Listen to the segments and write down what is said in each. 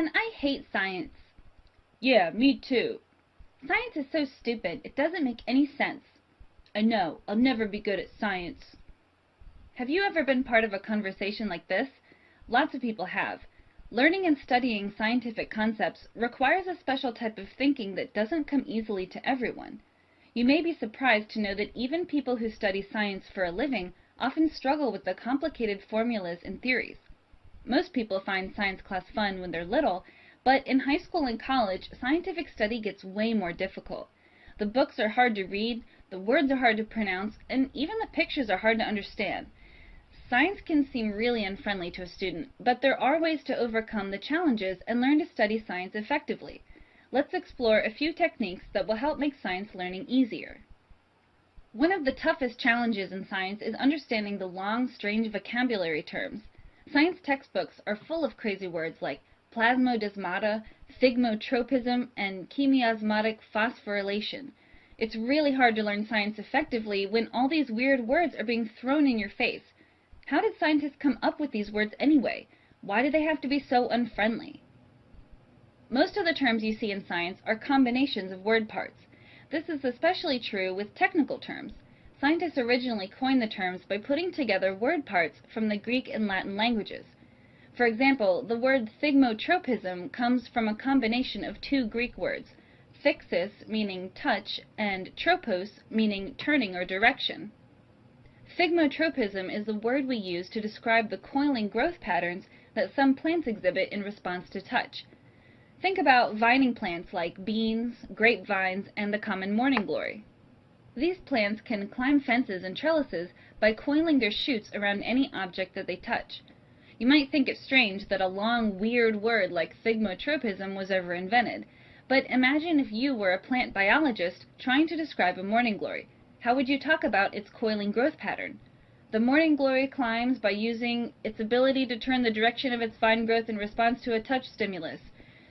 Man, I hate science. Yeah, me too. Science is so stupid, it doesn't make any sense. I know, I'll never be good at science. Have you ever been part of a conversation like this? Lots of people have. Learning and studying scientific concepts requires a special type of thinking that doesn't come easily to everyone. You may be surprised to know that even people who study science for a living often struggle with the complicated formulas and theories. Most people find science class fun when they're little, but in high school and college, scientific study gets way more difficult. The books are hard to read, the words are hard to pronounce, and even the pictures are hard to understand. Science can seem really unfriendly to a student, but there are ways to overcome the challenges and learn to study science effectively. Let's explore a few techniques that will help make science learning easier. One of the toughest challenges in science is understanding the long, strange vocabulary terms. Science textbooks are full of crazy words like plasmodesmata, thigmotropism, and chemiosmotic phosphorylation. It's really hard to learn science effectively when all these weird words are being thrown in your face. How did scientists come up with these words anyway? Why do they have to be so unfriendly? Most of the terms you see in science are combinations of word parts. This is especially true with technical terms. Scientists originally coined the terms by putting together word parts from the Greek and Latin languages. For example, the word thigmotropism comes from a combination of two Greek words, thixis, meaning touch, and tropos, meaning turning or direction. Thigmotropism is the word we use to describe the coiling growth patterns that some plants exhibit in response to touch. Think about vining plants like beans, grapevines, and the common morning glory. These plants can climb fences and trellises by coiling their shoots around any object that they touch. You might think it strange that a long, weird word like thigmotropism was ever invented, but imagine if you were a plant biologist trying to describe a morning glory. How would you talk about its coiling growth pattern? The morning glory climbs by using its ability to turn the direction of its vine growth in response to a touch stimulus.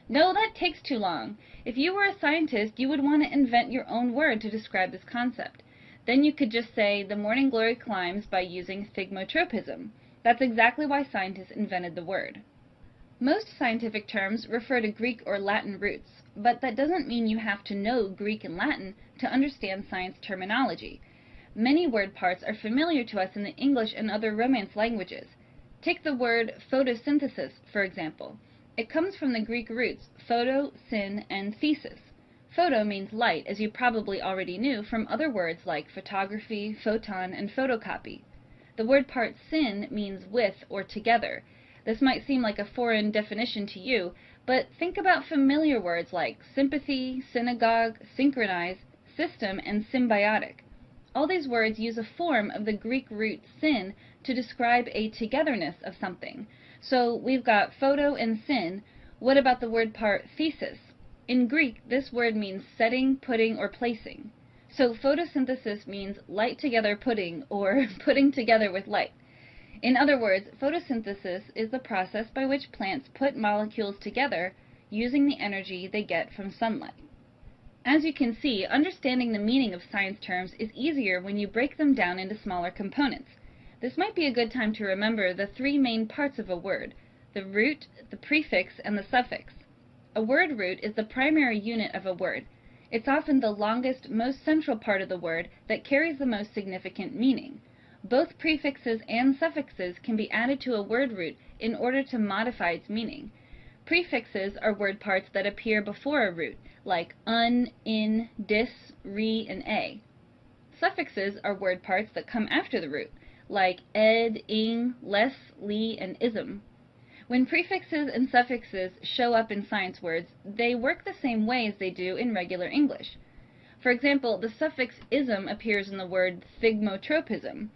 No, that takes too long. If you were a scientist, you would want to invent your own word to describe this concept. Then you could just say the morning glory climbs by using thigmotropism. That's exactly why scientists invented the word. Most scientific terms refer to Greek or Latin roots, but that doesn't mean you have to know Greek and Latin to understand science terminology. Many word parts are familiar to us in the English and other Romance languages. Take the word photosynthesis, for example. It comes from the Greek roots photo, syn, and thesis. Photo means light, as you probably already knew from other words like photography, photon, and photocopy. The word part syn means with or together. This might seem like a foreign definition to you, but think about familiar words like sympathy, synagogue, synchronize, system, and symbiotic. All these words use a form of the Greek root syn to describe a togetherness of something. So we've got photo and syn. What about the word part thesis? In Greek, this word means setting, putting, or placing. So photosynthesis means light together putting, or putting together with light. In other words, photosynthesis is the process by which plants put molecules together using the energy they get from sunlight. As you can see, understanding the meaning of science terms is easier when you break them down into smaller components. This might be a good time to remember the three main parts of a word: the root, the prefix, and the suffix. A word root is the primary unit of a word. It's often the longest, most central part of the word that carries the most significant meaning. Both prefixes and suffixes can be added to a word root in order to modify its meaning. Prefixes are word parts that appear before a root, like un, in, dis, re, and a. Suffixes are word parts that come after the root, like ed, ing, les, li, and ism. When prefixes and suffixes show up in science words, they work the same way as they do in regular English. For example, the suffix ism appears in the word thigmotropism.